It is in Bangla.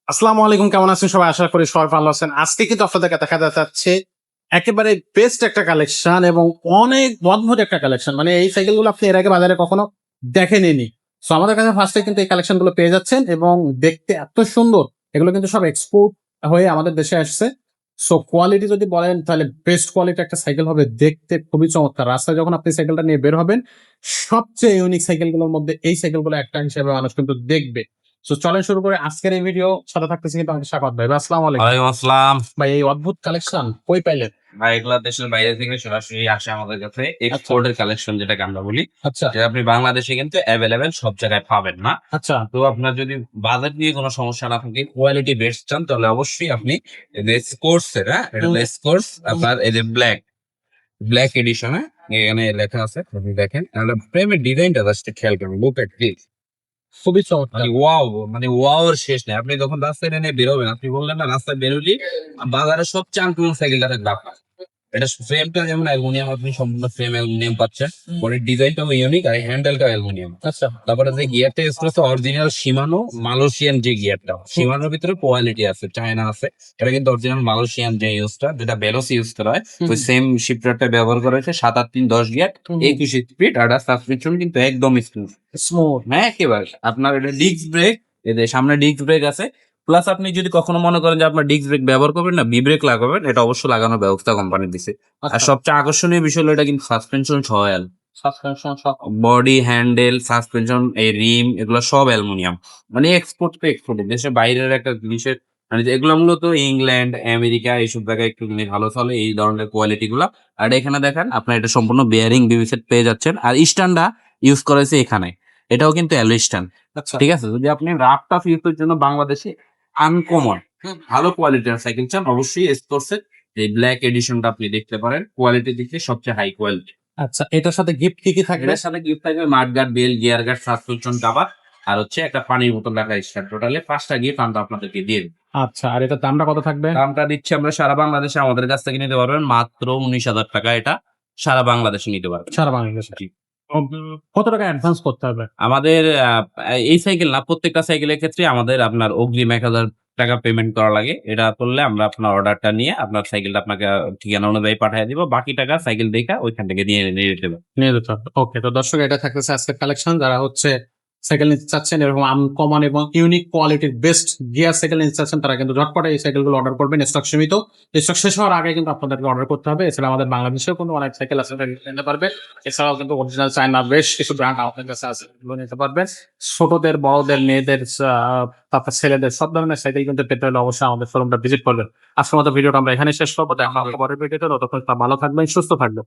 আসসালামু আলাইকুম, কেমন আছেন সবাই? আশা করি সবাই ভালো আছেন। আজকে কিন্তু আপনাদেরকে দেখা যাচ্ছে একেবারে বেস্ট একটা কালেকশন এবং অনেক অদ্ভুত একটা কালেকশন। মানে এই সাইকেলগুলো আপনি এর আগে বাজারে কখনো দেখেনইনি। সো আমাদের কাছে ফার্স্টে কিন্তু এই কালেকশন গুলো পেয়ে যাচ্ছেন এবং দেখতে এত সুন্দর। এগুলো কিন্তু সব এক্সপোর্ট হয়ে আমাদের দেশে আসছে। সো কোয়ালিটি যদি বলেন তাহলে বেস্ট কোয়ালিটি একটা সাইকেল হবে, দেখতে খুবই চমৎকার। রাস্তায় যখন আপনি সাইকেলটা নিয়ে বের হবেন, সবচেয়ে ইউনিক সাইকেলগুলোর মধ্যে এই সাইকেলগুলো একটা হিসেবে মানুষ কিন্তু দেখবে। সো চলেন শুরু করে আজকের এই ভিডিও। সাথে থাকতেছি কিন্তু আমাদের স্বাগত ভাই। আসসালামু আলাইকুম ওয়ালাইকুম আসসালাম। ভাই। এই অদ্ভুত কালেকশন কই পাইলেন? ভাই এগুলা দেশের বাইরে থেকে সরাসরি আসে আমাদের কাছে। এক্সপোর্ট এর কালেকশন যেটাকে আমরা বলি। আচ্ছা যেটা আপনি বাংলাদেশে কিন্তু এভেলেবেল সব জায়গায় পাবেন না। আচ্ছা তো আপনার যদি বাজেট নিয়ে কোনো সমস্যা না থাকে, কোয়ালিটি বেস্ট চান, তাহলে অবশ্যই আপনি স্কোর্স এর এটা হুম, স্কোর্স আপনার এই যে ব্ল্যাক এডিশনে এখানে লেখা আছে, আপনি দেখেন। তাহলে প্রেমের ডিজাইনটা জাস্ট খেয়াল করুন, লুক এট দিস। খুবই চমৎকার। মানে ওয়াও, মানে ওয়াও এর শেষ নেই। আপনি যখন রাস্তায় নিয়ে বেরোবেন, আপনি বললেন না রাস্তায় বেরোলি বাজারে সবচেয়ে আনকমন সাইকেলটা থাকবে আপনার। এটা ফ্রেমটা যেমন অ্যালুমিনিয়াম, আপনি সম্পূর্ণ ফ্রেম অ্যালুমিনিয়াম পাচ্ছেন। বডির ডিজাইনটাও ইউনিক, আর হ্যান্ডেলটাও অ্যালুমিনিয়াম। আচ্ছা তারপরে যে গিয়ারটা ইউজ করেছে অরিজিনাল শিমানো মালয়েশিয়ান যে গিয়ারটা, শিমানোর ভিতরে কোয়ালিটি আছে, চায়না আছে। এটা কিন্তু অরিজিনাল মালয়েশিয়ান যে ইউজটা, যেটা বেলোস ইউজ করা হয়, ওই সেম শিপটারটা ব্যবহার করা হয়েছে। 7-8-3-10 গিয়ার, 21 স্পিড, আর সাসপেনশন কিন্তু একদম স্মুথ। স্মুথ। হ্যাঁ একেবারে। আপনার এটা ডিস্ক ব্রেক, এদের সামনে ডিস্ক ব্রেক আছে। প্লাস আপনি যদি কখনো মনে করেন যে আপনার ডিস্ক ব্রেক ব্যবহার করবেন না, বি ব্রেক লাগাবেন, এটা অবশ্যই লাগানোর ব্যবস্থা কোম্পানি দিছে। আর আচ্ছা সবচেয়ে আকর্ষণীয় বিষয় হলো এটা কিন্তু সাসপেনশন সহ সাসপেনশন সহ। বডি, হ্যান্ডেল, সাসপেনশন, এই রিম, এগুলো সব অ্যালুমিনিয়াম। মানে এক্সপোর্ট তো এক্সপোর্ট, দেশের বাইরের একটা জিনিসের মানে যে এগুলো মূলত ইংল্যান্ড, আমেরিকা এইসব জায়গায় একটু ভালো চলে এই ধরনের কোয়ালিটি গুলা। আর এখানে দেখেন আপনার এটা সম্পূর্ণ বেয়ারিং বিবি সেট পেয়ে যাচ্ছেন, আর স্ট্যান্ডটা ইউজ করেছে এখানে, এটাও কিন্তু অ্যালুই স্ট্যান্ড। আচ্ছা ঠিক আছে, যদি আপনি রাফ টাফ ইউজের জন্য বাংলাদেশে আনকমন ভালো কোয়ালিটির সাইকেল চান, অবশ্যই এসকোর্সের এই ব্ল্যাক এডিশনটা আপনি দেখতে পারেন। কোয়ালিটির দিক থেকে সবচেয়ে হাই কোয়ালিটি। আচ্ছা, এটার সাথে গিফট কি কি থাকবে? এটার সাথে গিফট থাকবে mudguard, bell, gear guard, suspension cover, আর হচ্ছে একটা পানির বোতল রাখা স্টার। টোটালে 5টা গিফট আমরা আপনাদেরকে দিয়ে দেব। আচ্ছা, আর এটার দামটা কত থাকবে? দামটা দিচ্ছি আমরা সারা বাংলাদেশে, আমাদের কাছ থেকে নিতে পারবেন মাত্র 19,000 টাকা। এটা সারা বাংলাদেশে নিতে পারবেন। সারা বাংলাদেশে। জি। কত টাকা অ্যাডভান্স করতে হবে? আমাদের এই সাইকেল না, প্রত্যেকটা সাইকেলের ক্ষেত্রে আমাদের আপনার অগ্রিম 1,000 টাকা পেমেন্ট করা লাগে। এটা করলে আমরা আপনার অর্ডারটা নিয়ে আপনার সাইকেলটা আপনাকে ঠিকানা অনুযায়ী পাঠিয়ে দিব। বাকি টাকা সাইকেল দেখা ওইখান থেকে নিয়ে নিয়ে যেতে পারবেন। নিয়ে যেতে হবে। ওকে, তো দর্শক এটা থাকতেছে আজকের কালেকশন। যারা হচ্ছে সাইকেল নিতে চাচ্ছেন এরকম আনকমন এবং ইউনিক কোয়ালিটির বেস্ট গিয়ার সাইকেল নিতে চাচ্ছেন, তারা কিন্তু ঝটপটে এই সাইকেলগুলো অর্ডার করবেন। স্টক সীমিত, স্টক শেষ হওয়ার আগে কিন্তু আপনাদেরকে অর্ডার করতে হবে। এছাড়া আমাদের বাংলাদেশেও কিন্তু অনেক সাইকেল আছে, নিতে পারবে। এছাড়াও কিন্তু অরিজিনাল চায়না বেশ কিছু ব্র্যান্ড আমাদের কাছে আছে, এগুলো নিতে পারবেন। ছোটদের, বড়দের, মেয়েদের, তারপর ছেলেদের সব ধরনের সাইকেল কিন্তু পেতে হলে অবশ্যই আমাদের শোরুমটা ভিজিট করবেন। আজকের মতো ভিডিওটা আমরা এখানে শেষ করবো। দেখা হবে পরের ভিডিওতে। ততক্ষণ ভালো থাকবেন, সুস্থ থাকবেন।